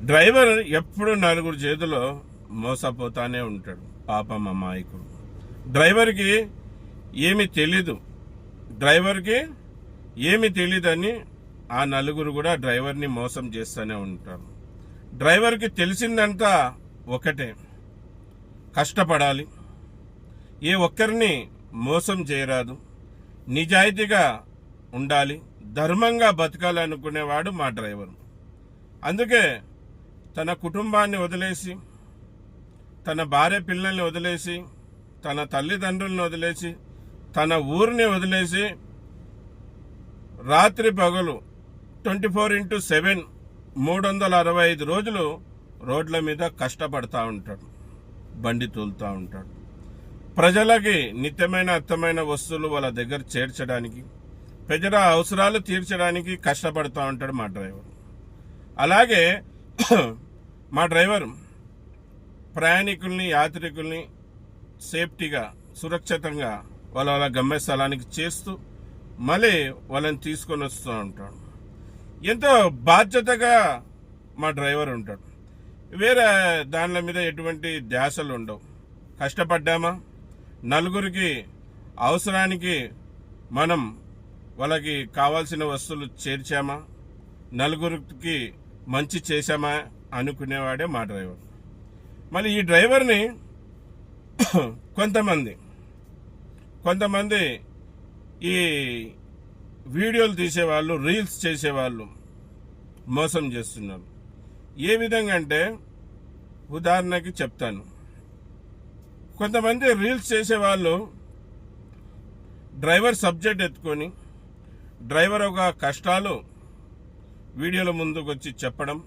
Driver ఎప్పుడు నలుగురు చేతిలో మోసపోతానే ఉంటాడు. పాపం అమాయకుడు. డ్రైవర్కి ఏమి తెలీదు. తెలీదని ఆ నలుగురు కూడా డ్రైవర్ని మోసం చేస్తూనే ఉంటారు. డ్రైవర్కి తెలిసిందంతా ఒకటే, కష్టపడాలి, ఏ ఒక్కరిని మోసం చేయరాదు, నిజాయితీగా ఉండాలి, ధర్మంగా బతకాలి అనుకునేవాడు మా డ్రైవర్. అందుకే తన కుటుంబాన్ని వదిలేసి, తన భార్య పిల్లల్ని వదిలేసి, తన తల్లిదండ్రులను వదిలేసి, తన ఊరిని వదిలేసి రాత్రి పగలు 24/7 365 రోజులు రోడ్ల మీద కష్టపడతా ఉంటాడు, బండి తోలుతూ ఉంటాడు. ప్రజలకి నిత్యమైన అర్థమైన వస్తువులు వాళ్ళ దగ్గర చేర్చడానికి, ప్రజల అవసరాలు తీర్చడానికి కష్టపడుతూ ఉంటాడు మా డ్రైవర్. అలాగే మా డ్రైవర్ ప్రయాణికుల్ని, యాత్రికుల్ని సేఫ్టీగా, సురక్షితంగా వాళ్ళ గమ్యస్థలానికి చేస్తూ మళ్ళీ వాళ్ళని తీసుకొని వస్తూ ఉంటాడు. ఎంతో బాధ్యతగా మా డ్రైవర్ ఉంటాడు. వేరే దానిల మీద ఎటువంటి ధ్యాసలు ఉండవు. కష్టపడ్డామా, నలుగురికి అవసరానికి మనం వాళ్ళకి కావాల్సిన వస్తువులు చేర్చామా, నలుగురికి మంచి చేశామా అనుకునేవాడే మా డ్రైవర్. మళ్ళీ ఈ డ్రైవర్ని కొంతమంది ఈ వీడియోలు తీసేవాళ్ళు, రీల్స్ చేసేవాళ్ళు మోసం చేస్తున్నారు. ఏ విధంగా అంటే ఉదాహరణకి చెప్తాను. కొంతమంది రీల్స్ చేసేవాళ్ళు డ్రైవర్ సబ్జెక్ట్ ఎత్తుకొని డ్రైవర్ ఒక కష్టాలు వీడియోల ముందుకు వచ్చి చెప్పడం,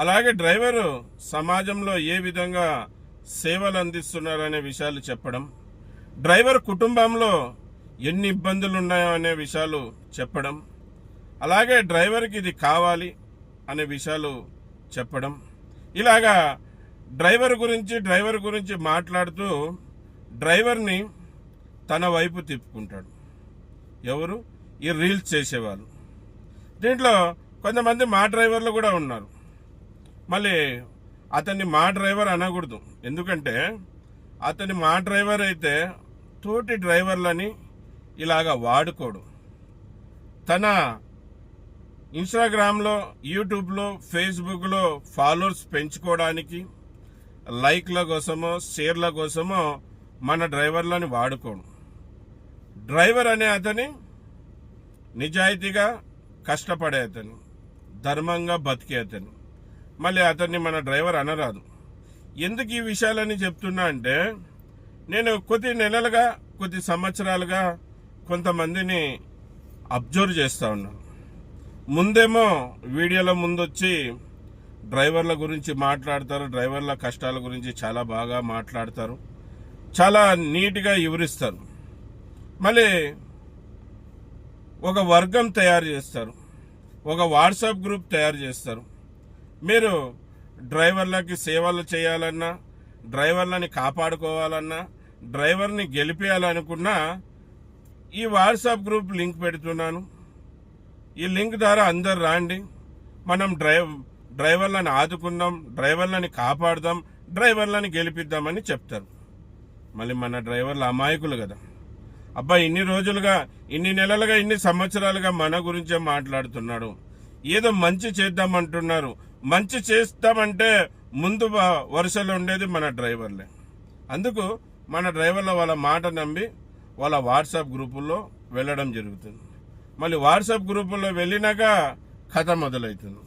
అలాగే డ్రైవరు సమాజంలో ఏ విధంగా సేవలు అందిస్తున్నారనే విషయాలు చెప్పడం, డ్రైవర్ కుటుంబంలో ఎన్ని ఇబ్బందులు ఉన్నాయో అనే విషయాలు చెప్పడం, అలాగే డ్రైవర్కి ఇది కావాలి అనే విషయాలు చెప్పడం, ఇలాగా డ్రైవర్ గురించి మాట్లాడుతూ డ్రైవర్ని తన వైపు తిప్పుకుంటాడు. ఎవరు? ఈ రీల్స్ చేసేవాళ్ళు. దీంట్లో కొంతమంది మా డ్రైవర్లు కూడా ఉన్నారు. మళ్ళీ అతన్ని మా డ్రైవర్ అనకూడదు, ఎందుకంటే అతని మా డ్రైవర్ అయితే తోటి డ్రైవర్లని ఇలాగా వాడుకోడు. తన ఇన్స్టాగ్రామ్లో, యూట్యూబ్లో, ఫేస్బుక్లో ఫాలోవర్స్ పెంచుకోవడానికి, లైక్ల కోసమో, షేర్ల కోసమో మన డ్రైవర్లని వాడుకోడు. డ్రైవర్ అనే అతని నిజాయితీగా కష్టపడే అతను, ధర్మంగా బతికే అతను. మళ్ళీ అతన్ని మన డ్రైవర్ అనరాదు. ఎందుకు ఈ విషయాలని చెప్తున్నా అంటే, నేను కొద్ది సంవత్సరాలుగా కొంతమందిని అబ్జర్వ్ చేస్తూ ఉన్నాను. ముందేమో వీడియోల ముందొచ్చి డ్రైవర్ల గురించి మాట్లాడతారు, డ్రైవర్ల కష్టాల గురించి చాలా బాగా మాట్లాడతారు, చాలా నీట్గా వివరిస్తారు. మళ్ళీ ఒక వర్గం తయారు చేస్తారు, ఒక వాట్సాప్ గ్రూప్ తయారు చేస్తారు. మీరు డ్రైవర్లకి సేవలు చేయాలన్నా, డ్రైవర్లని కాపాడుకోవాలన్నా, డ్రైవర్ని గెలిపేయాలనుకున్నా ఈ వాట్సాప్ గ్రూప్ లింక్ పెడుతున్నాను. ఈ లింక్ ద్వారా అందరు రాండి, మనం డ్రైవర్లను ఆదుకుందాం, డ్రైవర్లని కాపాడుదాం, డ్రైవర్లని గెలిపిద్దామని చెప్తారు. మళ్ళీ మన డ్రైవర్లు అమాయకులు కదా. అబ్బా, ఇన్ని రోజులుగా, ఇన్ని నెలలుగా, ఇన్ని సంవత్సరాలుగా మన గురించే మాట్లాడుతున్నాడు, ఏదో మంచి చేద్దామంటున్నారు. మంచి చేస్తామంటే ముందు వరుసలో ఉండేది మన డ్రైవర్లే. అందుకు మన డ్రైవర్ల వాళ్ళ మాట నమ్మి వాళ్ళ వాట్సాప్ గ్రూపుల్లో వెళ్ళడం జరుగుతుంది. మళ్ళీ వాట్సాప్ గ్రూపుల్లో వెళ్ళినాక కథ మొదలవుతుంది.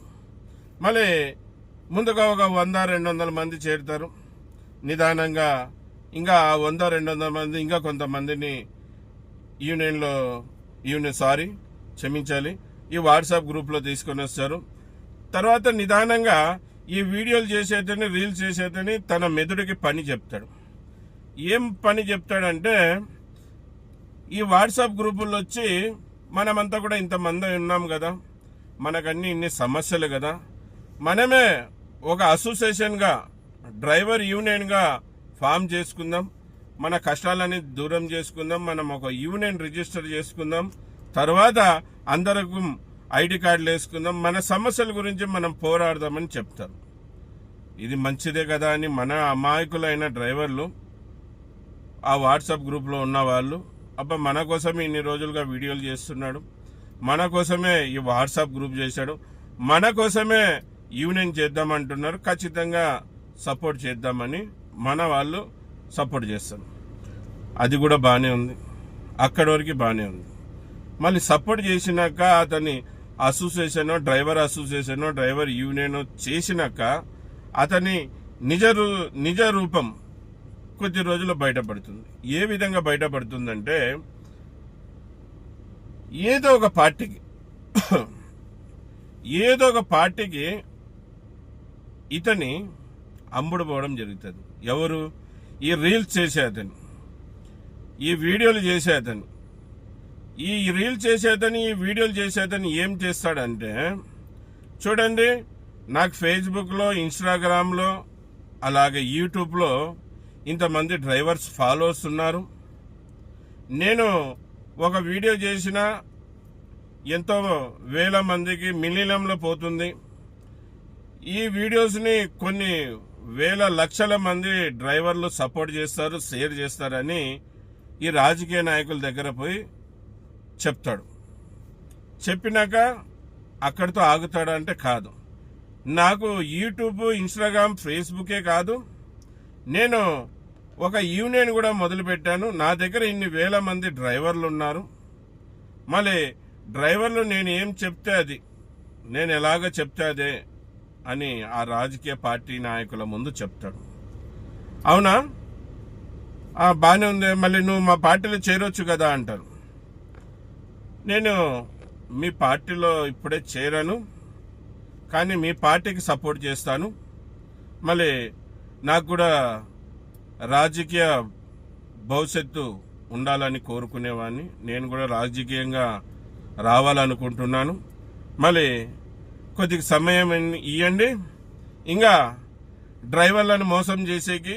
మళ్ళీ ముందుగా ఒక 100-200 మంది చేరుతారు. నిదానంగా ఇంకా 100-200 మంది ఇంకా కొంతమందిని ఈ వాట్సాప్ గ్రూప్లో తీసుకొని వస్తారు. తర్వాత నిదానంగా ఈ వీడియోలు చేసేటని, రీల్స్ చేసేటని తన మెదడుకి పని చెప్తాడు. ఏం పని చెప్తాడంటే, ఈ వాట్సాప్ గ్రూపుల్లో వచ్చి మనమంతా కూడా ఇంతమంది ఉన్నాం కదా, మనకన్నీ ఇన్ని సమస్యలు కదా, మనమే ఒక అసోసియేషన్గా, డ్రైవర్ యూనియన్గా ఫామ్ చేసుకుందాం, మన కష్టాలని దూరం చేసుకుందాం, మనం ఒక యూనియన్ రిజిస్టర్ చేసుకుందాం, తర్వాత ఐడి కార్డులు వేసుకుందాం, మన సమస్యల గురించి మనం పోరాడదామని చెప్తారు. ఇది మంచిదే కదా అని మన అమాయకులైన డ్రైవర్లు, ఆ వాట్సాప్ గ్రూప్లో ఉన్న వాళ్ళు, అబ్బా మన కోసమే ఇన్ని రోజులుగా వీడియోలు చేస్తున్నాడు, మన కోసమే ఈ వాట్సాప్ గ్రూప్ చేశాడు, మన కోసమే యూనియన్ చేద్దామంటున్నారు, ఖచ్చితంగా సపోర్ట్ చేద్దామని మన వాళ్ళు సపోర్ట్ చేస్తారు. అది కూడా బాగానే ఉంది, అక్కడి వరకు బాగానే ఉంది. మళ్ళీ సపోర్ట్ చేసినాక అతని అసోసియేషనో డ్రైవర్ యూనియనో చేసినాక అతని నిజ రూపం కొద్ది రోజుల్లో బయటపడుతుంది. ఏ విధంగా బయటపడుతుందంటే, ఏదో ఒక పార్టీకి ఇతని అమ్ముడు పోవడం జరుగుతుంది. ఎవరు? ఈ రీల్స్ చేసే అతను, ఈ వీడియోలు చేసే అతను. ఈ రీల్స్ చేసేతని, ఈ వీడియోలు చేసేతని ఏం చేస్తాడంటే, చూడండి, నాకు ఫేస్బుక్లో, ఇన్స్టాగ్రామ్లో, అలాగే యూట్యూబ్లో ఇంతమంది డ్రైవర్స్ ఫాలోవర్స్ ఉన్నారు. నేను ఒక వీడియో చేసినా ఎంతో వేల మందికి మిలియన్లో పోతుంది. ఈ వీడియోస్ని కొన్ని వేల లక్షల మంది డ్రైవర్లు సపోర్ట్ చేస్తారు, షేర్ చేస్తారని ఈ రాజకీయ నాయకుల దగ్గర పోయి చెప్తాడు. చెప్పినాక అక్కడితో ఆగుతాడు అంటే కాదు. నాకు యూట్యూబ్, ఇన్స్టాగ్రామ్, ఫేస్బుకే కాదు, నేను ఒక యూనియన్ కూడా మొదలుపెట్టాను. నా దగ్గర ఇన్ని వేల మంది డ్రైవర్లు ఉన్నారు. మళ్ళీ డ్రైవర్లు నేను ఏం చెప్తే అది, నేను ఎలాగ చెప్తే అదే అని ఆ రాజకీయ పార్టీ నాయకుల ముందు చెప్తాడు. అవునా, బాగానే ఉంది, మళ్ళీ నువ్వు మా పార్టీలో చేరొచ్చు కదా అంటారు. నేను మీ పార్టీలో ఇప్పుడే చేరాను, కానీ మీ పార్టీకి సపోర్ట్ చేస్తాను. మళ్ళీ నాకు కూడా రాజకీయ భవిష్యత్తు ఉండాలని కోరుకునేవాడిని. నేను కూడా రాజకీయంగా రావాలనుకుంటున్నాను. మళ్ళీ కొద్దిగా సమయం ఇవ్వండి. ఇంకా డ్రైవర్లను మోసం చేసేకి,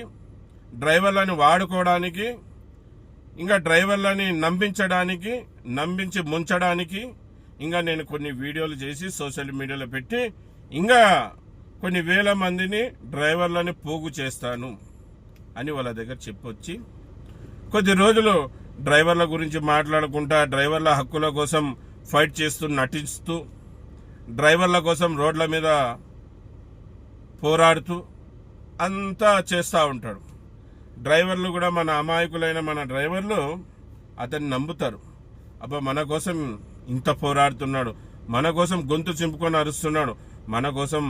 డ్రైవర్లను వాడుకోవడానికి, ఇంకా డ్రైవర్లని నమ్మించి ముంచడానికి ఇంకా నేను కొన్ని వీడియోలు చేసి సోషల్ మీడియాలో పెట్టి ఇంకా కొన్ని వేల మందిని డ్రైవర్లని పోగు చేస్తాను అని వాళ్ళ దగ్గర చెప్పొచ్చి, కొద్ది రోజులు డ్రైవర్ల గురించి మాట్లాడుకుంటా, డ్రైవర్ల హక్కుల కోసం ఫైట్ చేస్తూ, నటిస్తూ, డ్రైవర్ల కోసం రోడ్ల మీద పోరాడుతూ అంతా చేస్తూ ఉంటాడు. డ్రైవర్లు కూడా, మన అమాయకులైన మన డ్రైవర్లు అతన్ని నమ్ముతారు. అబ్బా మన కోసం ఇంత పోరాడుతున్నాడు, మన కోసం గొంతు చింపుకొని అరుస్తున్నాడు, మన కోసం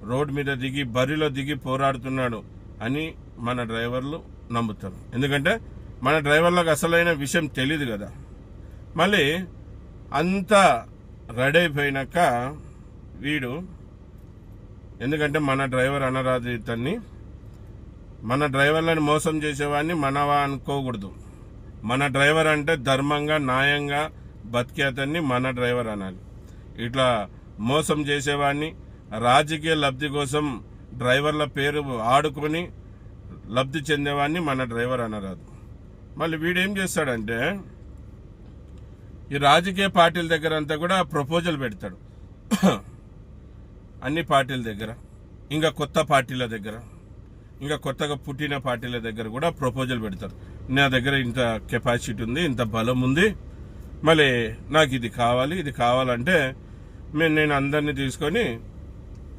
రోడ్ మీద దిగి, బరిలో దిగి పోరాడుతున్నాడు అని మన డ్రైవర్లు నమ్ముతారు. ఎందుకంటే మన డ్రైవర్లకు అసలైన విషయం తెలియదు కదా. మళ్ళీ అంతా రెడీ అయిపోయినాక వీడు, ఎందుకంటే మన డ్రైవర్ అనరాదు ఇతన్ని, మన డ్రైవర్లను మోసం చేసేవాడిని మనవా అనుకోకూడదు. మన డ్రైవర్ అంటే ధర్మంగా, న్యాయంగా బతికే అతన్ని మన డ్రైవర్ అనాలి. ఇట్లా మోసం చేసేవాడిని, రాజకీయ లబ్ధి కోసం డ్రైవర్ల పేరు ఆడుకొని లబ్ధి చెందేవాడిని మన డ్రైవర్ అనరాదు. మళ్ళీ వీడేం చేస్తాడంటే, ఈ రాజకీయ పార్టీల దగ్గర అంతా కూడా ప్రపోజల్ పెడతాడు. అన్ని పార్టీల దగ్గర, ఇంకా కొత్త పార్టీల దగ్గర, ఇంకా కొత్తగా పుట్టిన పార్టీల దగ్గర కూడా ప్రపోజల్ పెడతారు. నా దగ్గర ఇంత కెపాసిటీ ఉంది, ఇంత బలం ఉంది, మళ్ళీ నాకు ఇది కావాలంటే నేను అందరినీ తీసుకొని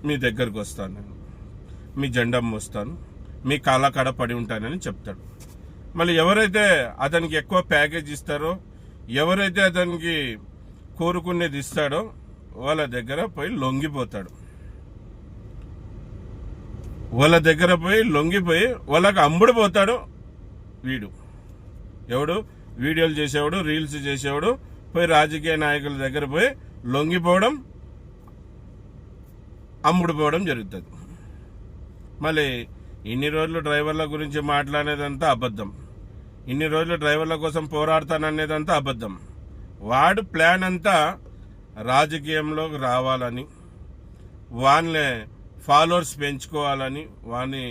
మీ దగ్గరకు వస్తాను, నేను మీ జెండా మోస్తాను, మీ కాళ్ళకాడ పడి ఉంటానని చెప్తాడు. మళ్ళీ ఎవరైతే అతనికి ఎక్కువ ప్యాకేజ్ ఇస్తారో, ఎవరైతే అతనికి కోరుకునేది ఇస్తాడో వాళ్ళ దగ్గర పోయి లొంగిపోతాడు. వాళ్ళకి అమ్ముడుపోతాడు వీడు. ఎవడు? వీడియోలు చేసేవాడు, రీల్స్ చేసేవాడు పోయి రాజకీయ నాయకుల దగ్గర పోయి లొంగిపోవడం, అమ్ముడుపోవడం జరుగుతుంది. మళ్ళీ ఇన్ని రోజులు డ్రైవర్ల గురించి మాట్లాడేదంతా అబద్ధం, ఇన్ని రోజులు డ్రైవర్ల కోసం పోరాడతాననేదంతా అబద్ధం. వాడు ప్లాన్ అంతా రాజకీయంలోకి రావాలని, వాని ఫాలోవర్స్ పెంచుకోవాలని, వాని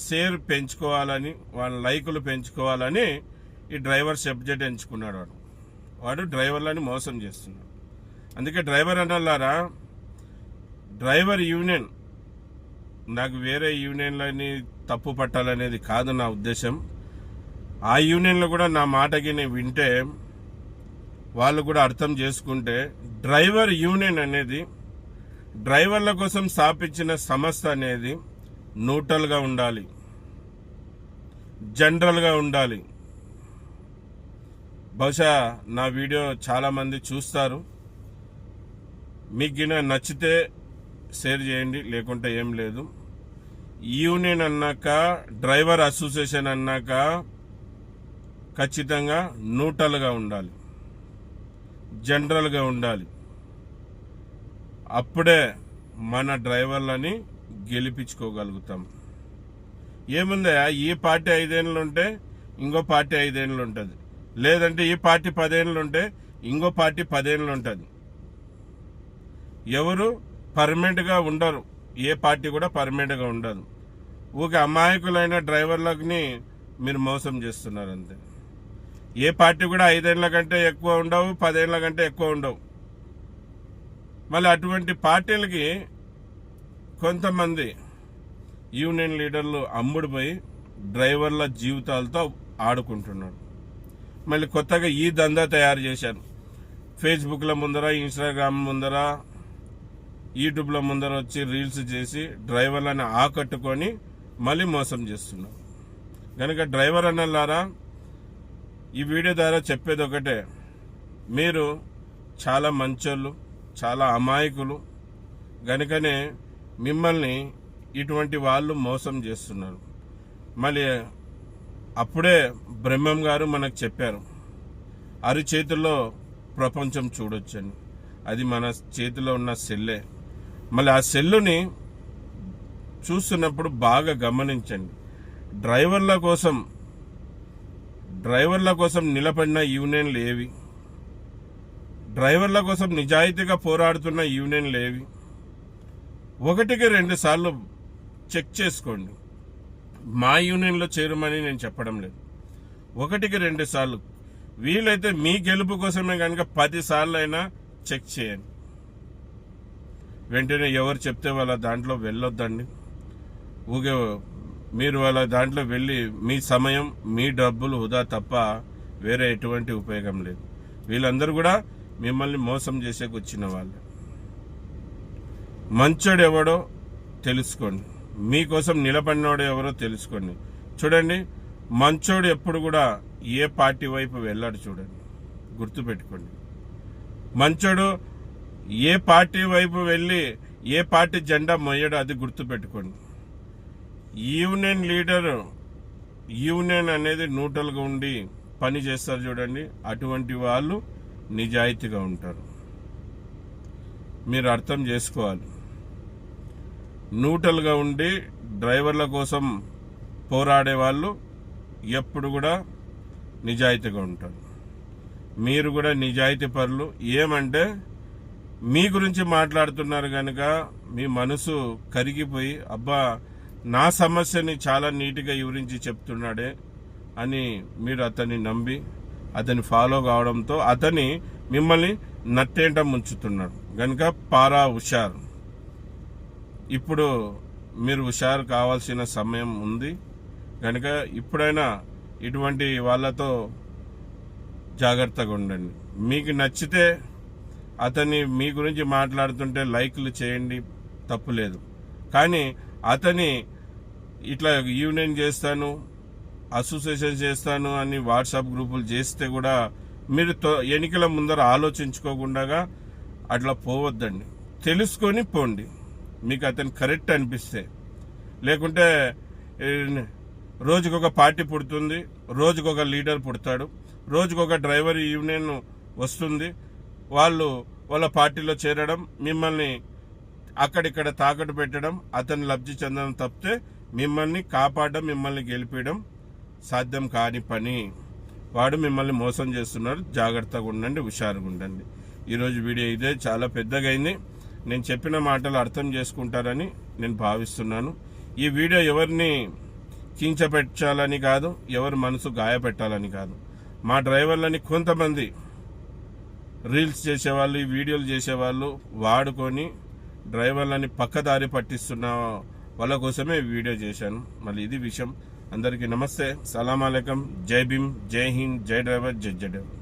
షేర్ పెంచుకోవాలని, వాని లైకులు పెంచుకోవాలని ఈ డ్రైవర్ సబ్జెక్ట్ ఎంచుకున్నాడు. వాడు డ్రైవర్లని మోసం చేస్తున్నాడు. అందుకే డ్రైవర్ అన్నలారా, డ్రైవర్ యూనియన్, నాకు వేరే యూనియన్లని తప్పు పట్టాలనేది కాదు నా ఉద్దేశం. ఆ యూనియన్లో కూడా నా మాటకి నేను వింటే, వాళ్ళు కూడా అర్థం చేసుకుంటే, డ్రైవర్ యూనియన్ అనేది డ్రైవర్ల కోసం స్థాపించిన సంస్థ అనేది న్యూట్రల్గా ఉండాలి, జనరల్గా ఉండాలి. బహుశా నా వీడియో చాలామంది చూస్తారు. మీకు నచ్చితే షేర్ చేయండి, లేకుంటే ఏం లేదు. యూనియన్ అన్నాక, డ్రైవర్ అసోసియేషన్ అన్నాక ఖచ్చితంగా న్యూట్రల్గా ఉండాలి, జనరల్గా ఉండాలి. అప్పుడే మన డ్రైవర్లని గెలిపించుకోగలుగుతాం. ఏముందా, ఈ పార్టీ 5 ఏళ్ళు ఉంటే ఇంకో పార్టీ 5 ఏళ్ళు ఉంటుంది, లేదంటే ఈ పార్టీ 10 ఏళ్ళు ఉంటే ఇంకో పార్టీ 10 ఏళ్ళు ఉంటుంది. ఎవరు పర్మనెంట్గా ఉండరు, ఏ పార్టీ కూడా పర్మనెంట్గా ఉండదు. ఊకే అమాయకులైన డ్రైవర్లని మీరు మోసం చేస్తున్నారు అంతే. ఏ పార్టీ కూడా 5 ఏళ్ల కంటే ఎక్కువ ఉండవు, 10 ఏళ్ల కంటే ఎక్కువ ఉండవు. మళ్ళీ అటువంటి పార్టీలకి కొంతమంది యూనియన్ లీడర్లు అమ్ముడుపోయి డ్రైవర్ల జీవితాలతో ఆడుకుంటున్నారు. మళ్ళీ కొత్తగా ఈ దందా తయారు చేశారు. ఫేస్బుక్ల ముందర, ఇన్స్టాగ్రామ్ ముందర, యూట్యూబ్ల ముందర వచ్చి రీల్స్ చేసి డ్రైవర్లను ఆకట్టుకొని మళ్ళీ మోసం చేస్తున్నారు. కనుక డ్రైవర్ అన్నలారా, ఈ వీడియో ద్వారా చెప్పేది ఒకటే, మీరు చాలా మంచోళ్ళు, చాలా అమాయకులు. గనుకనే మిమ్మల్ని ఇటువంటి వాళ్ళు మోసం చేస్తున్నారు. మళ్ళీ అప్పుడే బ్రహ్మం గారు మనకు చెప్పారు, అరిచేతుల్లో ప్రపంచం చూడొచ్చని. అది మన చేతిలో ఉన్న సెల్లే. మళ్ళీ ఆ సెల్లుని చూస్తున్నప్పుడు బాగా గమనించండి. డ్రైవర్ల కోసం నిలబడిన యూనియన్లు ఏవి, డ్రైవర్ల కోసం నిజాయితీగా పోరాడుతున్న యూనియన్లు ఏవి, 1కి 2 సార్లు చెక్ చేసుకోండి. మా యూనియన్లో చేరమని నేను చెప్పడం లేదు. 1కి 2 సార్లు, వీలైతే మీ గెలుపు కోసమే కనుక 10 సార్లు అయినా చెక్ చేయండి. వెంటనే ఎవరు చెప్తే వాళ్ళ దాంట్లో వెళ్ళొద్దండి. ఊగే మీరు వాళ్ళ దాంట్లో వెళ్ళి మీ సమయం, మీ డబ్బులు వృధా తప్ప వేరే ఎటువంటి ఉపయోగం లేదు. వీళ్ళందరూ కూడా మిమ్మల్ని మోసం చేసేకి వచ్చిన వాళ్ళే. మంచోడు ఎవడో తెలుసుకోండి, మీకోసం నిలబడినోడు ఎవరో తెలుసుకోండి. చూడండి, మంచోడు ఎప్పుడు కూడా ఏ పార్టీ వైపు వెళ్ళాడు చూడండి, గుర్తుపెట్టుకోండి. మంచోడు ఏ పార్టీ వైపు వెళ్ళి ఏ పార్టీ జెండా మొయ్యడో అది గుర్తుపెట్టుకోండి. యూనియన్ లీడర్, యూనియన్ అనేది న్యూట్రల్గా ఉండి పని చేస్తారు చూడండి, అటువంటి వాళ్ళు నిజాయితీగా ఉంటారు. మీరు అర్థం చేసుకోవాలి. న్యూట్రల్గా ఉండి డ్రైవర్ల కోసం పోరాడే వాళ్ళు ఎప్పుడు కూడా నిజాయితీగా ఉంటారు. మీరు కూడా నిజాయితీ పరులు. ఏమంటే మీ గురించి మాట్లాడుతున్నారు కనుక మీ మనసు కరిగిపోయి, అబ్బా నా సమస్యని చాలా నీట్గా వివరించి చెప్తున్నాడే అని మీరు అతన్ని నమ్మి అతని ఫాలో కావడంతో అతని మిమ్మల్ని నట్టేంట ముంచుతున్నాడు. కనుక పారా హుషారు. ఇప్పుడు మీరు హుషారు కావాల్సిన సమయం ఉంది. కనుక ఇప్పుడైనా ఇటువంటి వాళ్ళతో జాగ్రత్తగా ఉండండి. మీకు నచ్చితే అతన్ని మీ గురించి మాట్లాడుతుంటే లైక్లు చేయండి, తప్పులేదు. కానీ అతని ఇట్లా యూనియన్ చేస్తాను, అసోసియేషన్ చేస్తాను అని వాట్సాప్ గ్రూపులు చేస్తే కూడా మీరు ఎన్నికల ముందర ఆలోచించుకోకుండా అట్లా పోవద్దండి. తెలుసుకొని పోండి, మీకు అతను కరెక్ట్ అనిపిస్తే. లేకుంటే రోజుకొక పార్టీ పుడుతుంది, రోజుకొక లీడర్ పుడతాడు, రోజుకొక డ్రైవర్ యూనియన్ వస్తుంది. వాళ్ళ పార్టీలో చేరడం, మిమ్మల్ని అక్కడిక్కడ తాకట్టు పెట్టడం, అతన్ని లబ్ధి చెందడం తప్పితే మిమ్మల్ని కాపాడడం, మిమ్మల్ని గెలిపించడం సాధ్యం కాని పని. వాడు మిమ్మల్ని మోసం చేస్తున్నారు. జాగ్రత్తగా ఉండండి, హుషారుగా ఉండండి. ఈరోజు వీడియో ఇదే, చాలా పెద్దగా అయింది. నేను చెప్పిన మాటలు అర్థం చేసుకుంటారని నేను భావిస్తున్నాను. ఈ వీడియో ఎవరిని కించపెట్టాలని కాదు, ఎవరి మనసు గాయపెట్టాలని కాదు. మా డ్రైవర్లని కొంతమంది రీల్స్ చేసేవాళ్ళు, ఈ వీడియోలు చేసేవాళ్ళు వాడుకొని డ్రైవర్లని పక్కదారి పట్టిస్తున్న వాళ్ళ కోసమే వీడియో చేశాను. మళ్ళీ ఇది విషయం. అందరికీ నమస్తే, సలాం అలైకుం, జై భీమ్, జై హింద్, జై డ్రైవర్, జై డ్రైవర్.